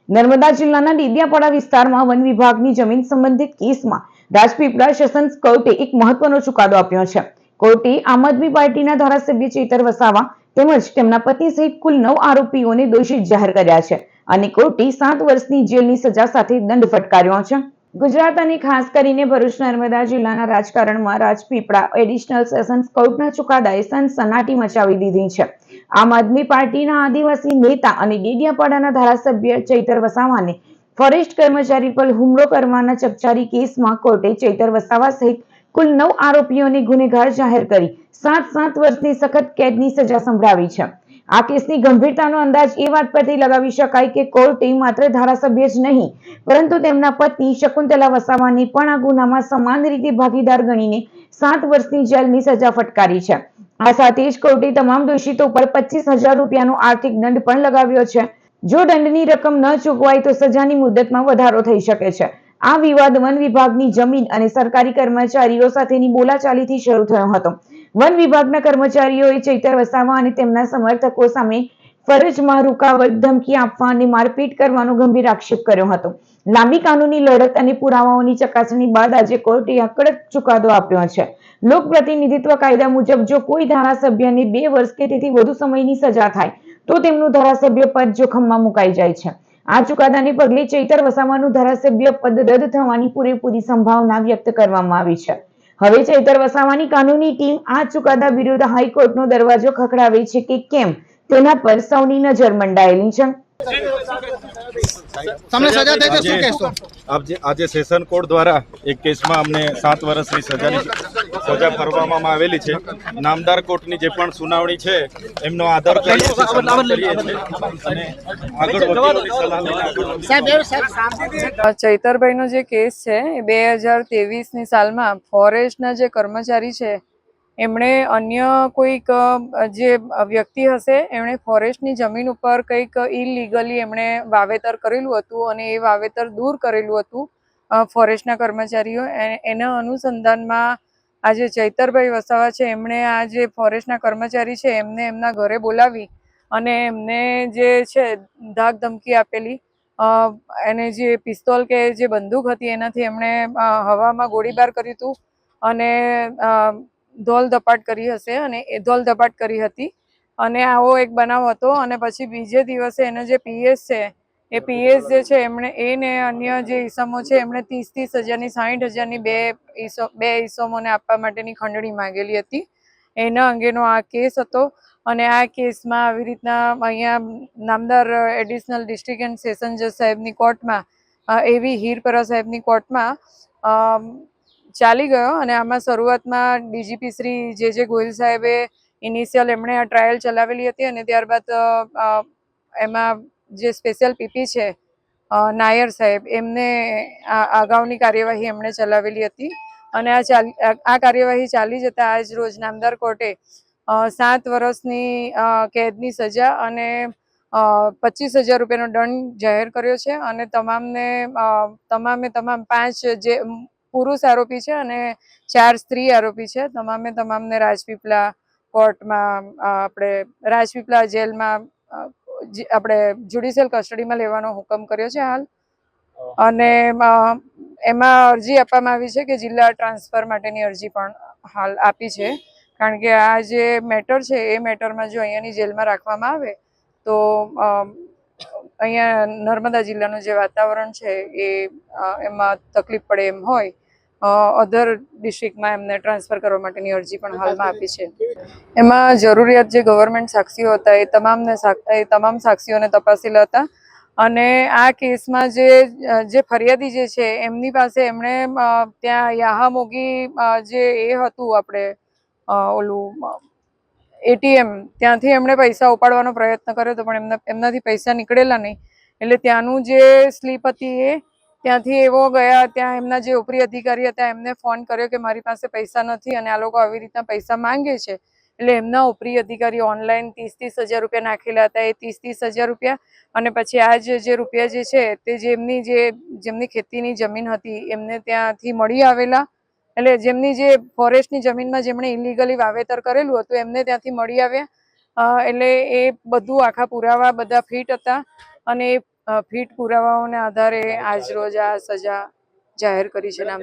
નર્મદા જિલ્લાના ડેડિયાપાડા વિસ્તારમાં વન વિભાગની જમીન સંબંધિત કેસમાં રાજપીપળા સેશન્સ કોર્ટે એક મહત્વનો ચુકાદો આપ્યો છે। કોર્ટે આમ આદમી પાર્ટીના ધારાસભ્ય ચેતર વસાવા તેમજ તેમના પતિ સહિત કુલ 9 આરોપીઓને દોષિત જાહેર કર્યા છે અને કોર્ટે 7 વર્ષની જેલની સજા સાથે દંડ ફટકાર્યો છે। ગુજરાત અને ખાસ કરીને ભરૂચ નર્મદા જિલ્લાના રાજકારણમાં રાજપીપળા એડિશનલ સેશન્સ કોર્ટના ચુકાદાએ સનસનાટી મચાવી દીધી છે। આમ આદમી પાર્ટીના આદિવાસી નેતા અને ડેડિયાપાડાના ધારાસભ્ય ચેતર વસાવાને ફોરેસ્ટ કર્મચારી પર હુમલો કરવાના ચકચારી કેસમાં કોર્ટે ચેતર વસાવા સહિત કુલ 9 આરોપીઓને ગુનેગાર જાહેર કરી 7 વર્ષની સખત કેદની સજા સંભળાવી છે। આ કેસની ગંભીરતાનો અંદાજ એ વાત પરથી લગાવી શકાય કે કોર્ટે માત્ર ધારાસભ્ય જ નહીં પરંતુ તેમના પત્ની શકુંતલા વસાવાને પણ આ ગુનામાં સમાન રીતે ભાગીદાર ગણીને 7 વર્ષની જેલની સજા ફટકારી છે। આ સાથે જ કોર્ટે તમામ દોષિતો પર 25,000 રૂપિયાનો આર્થિક દંડ પણ લગાવ્યો છે। જો દંડની રકમ ન ચૂકવાય તો સજાની મુદતમાં વધારો થઈ શકે છે। આ વિવાદ વન વિભાગની જમીન અને સરકારી કર્મચારીઓ સાથેની બોલાચાલીથી શરૂ થયો હતો। વન વિભાગના કર્મચારીઓએ ચેતર વસાવા અને તેમના સમર્થકો સામે ફરજમાં રૂકાવટ, ધમકી આપવા અને મારપીટ કરવાનો ગંભીર આક્ષેપ કર્યો હતો। લાંબી કાનૂની લડત અને પુરાવાઓની ચકાસણી બાદ આજે કોર્ટે આ કડક ચુકાદો આપ્યો છે। લોક પ્રતિનિધિત્વ કાયદા મુજબ જો કોઈ ધારાસભ્યને 2 વર્ષ કે તેથી વધુ સમયની સજા થાય તો તેમનું ધારાસભ્ય પદ જોખમમાં મુકાઈ જાય છે। આ ચુકાદાને પગલે ચેતર વસાવાનું ધારાસભ્ય પદ રદ થવાની પૂરેપૂરી સંભાવના વ્યક્ત કરવામાં આવી છે। હવે ચેતર વસાવાની કાનૂની ટીમ આ ચુકાદા વિરુદ્ધ હાઈકોર્ટનો દરવાજો ખખડાવે છે કે કેમ તેના પર સૌની નજર મંડાયેલી છે। તમને સજા થઈ છે, શું કહેશો? આજે સેશન કોર્ટ દ્વારા એક કેસમાં અમને 7 વર્ષની સજા ફરવામાં આવેલી છે। નામદાર કોર્ટની જે પણ સુનાવણી છે એમનો આદર કરીએ છીએ, સન્માન કરીએ છીએ અને આગળ વકીલોની સલાહ લઈને ચૈતરભાઈનો જે કેસ છે એ 2023ની સાલમાં ફોરેસ્ટના જે કર્મચારી છે એમણે અન્ય કોઈક જે વ્યક્તિ હશે એમણે ફોરેસ્ટની જમીન ઉપર કંઈક ઇલીગલી એમણે વાવેતર કરેલું હતું અને એ વાવેતર દૂર કરેલું હતું ફોરેસ્ટના કર્મચારીઓ। એના અનુસંધાનમાં આ જે ચૈતરભાઈ વસાવા છે એમણે આ જે ફોરેસ્ટના કર્મચારી છે એમને એમના ઘરે બોલાવી અને એમને જે છે ધાક ધમકી આપેલી, એને જે પિસ્તોલ કે જે બંદૂક હતી એનાથી એમણે હવામાં ગોળીબાર કર્યું હતું અને ધોલ ધપાટ કરી હશે અને એ ધોલ ધપાટ કરી હતી અને આવો એક બનાવ હતો। અને પછી બીજે દિવસે એનો જે પીએસ છે એ પીએસ જે છે એમણે એને અન્ય જે ઈસમો છે એમણે 30,000ની 60,000ની બે ઈસમોને આપવા માટેની ખંડણી માંગેલી હતી। એના અંગેનો આ કેસ હતો અને આ કેસમાં આવી રીતના અહીંયા નામદાર એડિશનલ ડિસ્ટ્રિક્ટ એન્ડ સેશન જજ સાહેબની કોર્ટમાં એવી હીરપરા સાહેબની કોર્ટમાં ચાલી ગયો અને આમાં શરૂઆતમાં ડીજીપી શ્રી જે ગોહિલ સાહેબે ઇનિશિયલ એમણે આ ટ્રાયલ ચલાવેલી હતી અને ત્યારબાદ એમાં જે સ્પેશિયલ પીપી છે નાયર સાહેબ એમને અગાઉની કાર્યવાહી એમણે ચલાવેલી હતી અને આ કાર્યવાહી ચાલી જતા આજ રોજ નામદાર કોર્ટે 7 વર્ષની કેદની સજા અને 25,000 રૂપિયાનો દંડ જાહેર કર્યો છે અને તમામે તમામ 5 જે પુરુષ આરોપી છે અને 4 સ્ત્રી આરોપી છે તમામને રાજપીપળા કોર્ટમાં આપણે રાજપીપળા જેલમાં આપણે જ્યુડિશિયલ કસ્ટડીમાં લેવાનો હુકમ કર્યો છે હાલ। અને એમાં અરજી આપવામાં આવી છે કે જિલ્લા ટ્રાન્સફર માટેની અરજી પણ હાલ આપી છે, કારણ કે આ જે મેટર છે એ મેટરમાં જો અહીંયાની જેલમાં રાખવામાં આવે તો અહીંયા નર્મદા જિલ્લાનું જે વાતાવરણ છે એ એમાં તકલીફ પડે એમ હોય અધર ડિસ્ટ્રિક્ટમાં એમને ટ્રાન્સફર કરવા માટેની અરજી પણ હાલમાં આપી છે। એમાં જરૂરિયાત જે ગવર્મેન્ટ સાક્ષીઓ હતા એ તમામ સાક્ષીઓને તપાસેલા હતા અને આ કેસમાં જે ફરિયાદી જે છે એમની પાસે એમણે ત્યાં યાહામોગી જે એ હતું આપણે ઓલું એટીએમ ત્યાંથી એમણે પૈસા ઉપાડવાનો પ્રયત્ન કર્યો હતો પણ એમનાથી પૈસા નીકળેલા નહીં, એટલે ત્યાંનું જે સ્લીપ હતી એ ત્યાંથી એવો ગયા, ત્યાં એમના જે ઉપરી અધિકારી હતા એમને ફોન કર્યો કે મારી પાસે પૈસા નથી અને આ લોકો આવી રીતના પૈસા માંગે છે, એટલે એમના ઉપરી અધિકારી ઓનલાઈન 30,000 રૂપિયા નાખેલા હતા। એ 30,000 રૂપિયા અને પછી આ જે રૂપિયા જે છે તે જેમની ખેતીની જમીન હતી એમને ત્યાંથી મળી આવેલા, એટલે જેમની જે ફોરેસ્ટની જમીનમાં જેમણે ઇલીગલી વાવેતર કરેલું હતું એમને ત્યાંથી મળી આવ્યા। એટલે એ બધું આખા પુરાવા બધા ફિટ હતા અને ફિટ પુરાવાઓના આધારે આજ રોજ આ સજા જાહેર કરી છે નામદાર